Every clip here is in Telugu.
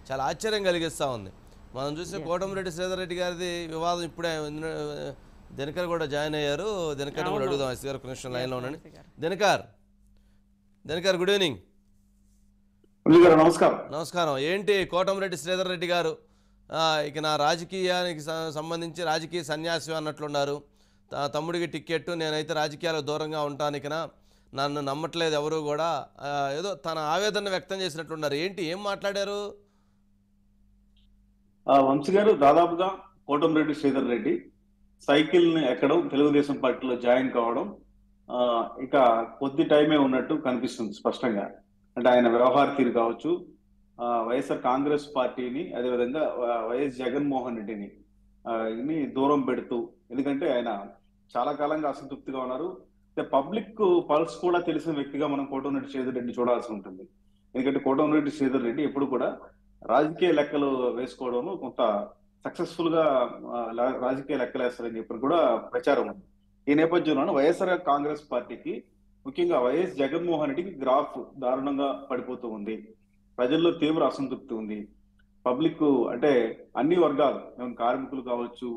చాలా ఆశ్చర్యం కలిగిస్తూ ఉంది. మనం చూస్తే యెస్. కోటమిరెడ్డి శ్రీధర్ రెడ్డి గారిది వివాదం ఇప్పుడే దినకర్ కూడా జాయిన్ అయ్యారు. దినకర్ కూడా అవును. అడుగుదాం. ఎస్ గారు కనెక్షన్ యెస్ లైన్లో ఉండండి. వంశీ గారు. Dinakar Dinakar good evening. గారు నమస్కారం. నమస్కారం. ఏంటి కోటమిరెడ్డి శ్రీధర్ రెడ్డి గారు ఇక నా రాజకీయానికి సంబంధించి రాజకీయ సన్యాసి అన్నట్లున్నారు. తమ్ముడికి టిక్కెట్టు, నేనైతే రాజకీయాలకు దూరంగా ఉంటానికనా, నన్ను నమ్మట్లేదు ఎవరు కూడా, ఏదో తన ఆవేదన వ్యక్తం చేసినట్లున్నారు. ఏంటి, ఏం మాట్లాడారు? వంశీ గారు దాదాపుగా కోటమిరెడ్డి శ్రీధర్ రెడ్డి సైకిల్ ని ఎక్కడం, తెలుగుదేశం పార్టీలో జాయిన్ కావడం ఇక కొద్ది టైమే ఉన్నట్టు కనిపిస్తుంది స్పష్టంగా. అంటే ఆయన వ్యవహార తీరు కావచ్చు, వైఎస్ఆర్ కాంగ్రెస్ పార్టీని, అదేవిధంగా వైఎస్ జగన్మోహన్ రెడ్డిని దూరం పెడుతూ, ఎందుకంటే ఆయన చాలా కాలంగా అసంతృప్తిగా ఉన్నారు. పబ్లిక్ పల్స్ కూడా తెలిసిన వ్యక్తిగా మనం కోటమిరెడ్డి శ్రీధర్ రెడ్డి చూడాల్సి ఉంటుంది. ఎందుకంటే కోటమిరెడ్డి శ్రీధర్ రెడ్డి ఎప్పుడు కూడా రాజకీయ లెక్కలు వేసుకోవడంలో కొంత సక్సెస్ఫుల్ గా రాజకీయ లెక్కలు వేస్తారని చెప్పి కూడా ప్రచారం ఉంది. ఈ నేపథ్యంలో వైఎస్ఆర్ కాంగ్రెస్ పార్టీకి, ముఖ్యంగా వైఎస్ జగన్మోహన్ రెడ్డికి గ్రాఫ్ దారుణంగా పడిపోతూ ఉంది. ప్రజల్లో తీవ్ర అసంతృప్తి ఉంది. పబ్లిక్ అంటే అన్ని వర్గాలు, కార్మికులు కావచ్చు,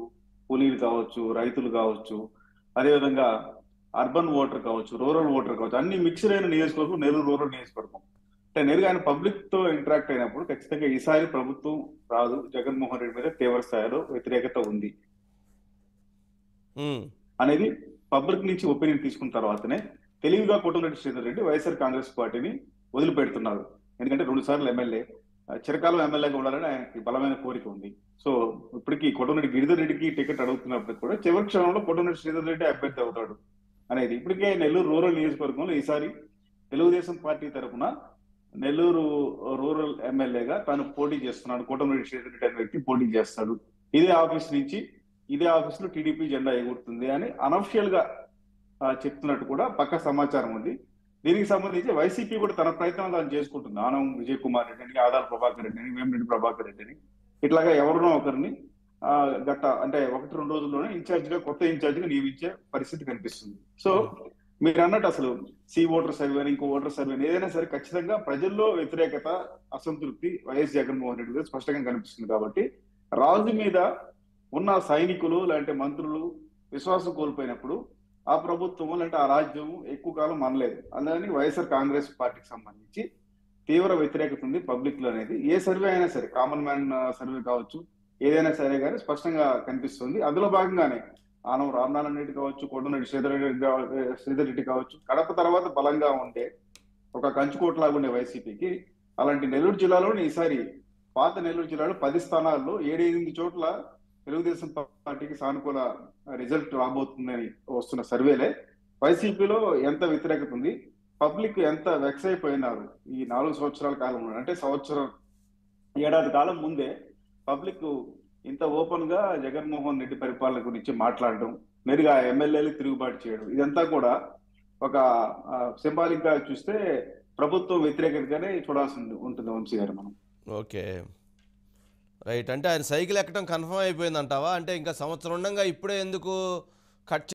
కూలీలు కావచ్చు, రైతులు కావచ్చు, అదేవిధంగా అర్బన్ ఓటర్ కావచ్చు, రూరల్ ఓటర్ కావచ్చు, అన్ని మిక్స్డ్ అయిన నియోజకవర్గం నెల్లూరు రూరల్ నియోజకవర్గం. అంటే నేరుగా ఆయన పబ్లిక్ తో ఇంటరాక్ట్ అయినప్పుడు ఖచ్చితంగా ఈసారి ప్రభుత్వం రాదు, జగన్మోహన్ రెడ్డి మీద తీవ్ర స్థాయిలో వ్యతిరేకత ఉంది అనేది పబ్లిక్ నుంచి ఒపీనియన్ తీసుకున్న తర్వాతనే తెలివిగా కోటమిరెడ్డి శ్రీధర్ రెడ్డి వైఎస్ఆర్ కాంగ్రెస్ పార్టీని వదిలిపెడుతున్నారు. ఎందుకంటే 2 సార్లు ఎమ్మెల్యే, చిరకాలం ఎమ్మెల్యేగా ఉండాలని ఆయనకి బలమైన కోరిక ఉంది. సో ఇప్పటికీ కోటమిరెడ్డి గిరిధర్ రెడ్డికి టికెట్ అడుగుతున్నప్పటికీ కూడా చివరి క్షణంలో కోటమిరెడ్డి శ్రీధర్ రెడ్డి అభ్యర్థి అవుతాడు అనేది. ఇప్పటికే నెల్లూరు రూరల్ నియోజకవర్గంలో ఈసారి తెలుగుదేశం పార్టీ తరఫున నెల్లూరు రూరల్ ఎమ్మెల్యేగా తాను పోటీ చేస్తున్నాడు. కోటమిరెడ్డి శ్రీధర్ రెడ్డి అనే వ్యక్తి పోటీ చేస్తాడు. ఇదే ఆఫీస్ నుంచి, ఇదే ఆఫీస్ లో టీడీపీ జెండా ఎగురుతుంది అని అనఫిషియల్ గా చెప్తున్నట్టు కూడా పక్క సమాచారం ఉంది. దీనికి సంబంధించి వైసీపీ కూడా తన ప్రయత్నం తాను చేసుకుంటుంది. ఆనం విజయ్ కుమార్ రెడ్డిని, ఆదాల ప్రభాకర్ రెడ్డిని, వేమిరెడ్డి ప్రభాకర్ రెడ్డిని, ఇట్లాగా ఎవరినో ఒకరిని గత అంటే 1-2 రోజుల్లోనే కొత్త ఇన్ఛార్జ్ గా నియమించే పరిస్థితి కనిపిస్తుంది. సో మీరు అన్నట్టు అసలు ఓటర్ సర్వే, ఇంకో ఓటర్ సర్వే, ఏదైనా సరే ఖచ్చితంగా ప్రజల్లో వ్యతిరేకత, అసంతృప్తి వైఎస్ జగన్మోహన్ రెడ్డి మీద స్పష్టంగా కనిపిస్తుంది. కాబట్టి రాజు మీద ఉన్న సైనికులు లాంటి మంత్రులు విశ్వాసం కోల్పోయినప్పుడు ఆ ప్రభుత్వం అంటే ఆ రాజ్యం ఎక్కువ కాలం మనలేదు. అందుకని వైఎస్ఆర్ కాంగ్రెస్ పార్టీకి సంబంధించి తీవ్ర వ్యతిరేకత ఉంది పబ్లిక్ లో అనేది. ఏ సర్వే అయినా సరే, కామన్ మ్యాన్ సర్వే కావచ్చు, ఏదైనా సరే కానీ స్పష్టంగా కనిపిస్తుంది. అందులో భాగంగానే ఆనం రామనారాయణ రెడ్డి కావచ్చు, కోటమిరెడ్డి శ్రీధర్ రెడ్డి కావచ్చు, కడప తర్వాత బలంగా ఉండే ఒక కంచుకోట్లాగా ఉండే వైసీపీకి, అలాంటి నెల్లూరు జిల్లాలోని ఈసారి పాత నెల్లూరు జిల్లాలో 10 స్థానాల్లో 7-8 చోట్ల తెలుగుదేశం పార్టీకి సానుకూల రిజల్ట్ రాబోతుందని వస్తున్న సర్వేలే వైసీపీలో ఎంత వ్యతిరేకత ఉంది, పబ్లిక్ ఎంత వెక్స్ అయిపోయినారు ఈ 4 సంవత్సరాల కాలంలో. అంటే ఏడాది కాలం ముందే పబ్లిక్ ఇంత ఓపెన్ గా జగన్మోహన్ రెడ్డి పరిపాలన గురించి మాట్లాడడం, నేరుగా ఎమ్మెల్యేలు తిరుగుబాటు చేయడం, ఇదంతా కూడా ఒక సింబాలిక్ గా చూస్తే ప్రభుత్వం వ్యతిరేకతగానే చూడాల్సి ఉంటుంది వంశీ గారు మనం. Okay, right. అంటే ఆయన సైకిల్ ఎక్కడం కన్ఫర్మ్ అయిపోయింది అంటావా? అంటే ఇంకా సంవత్సరం ఉండగా ఇప్పుడే ఎందుకు కట్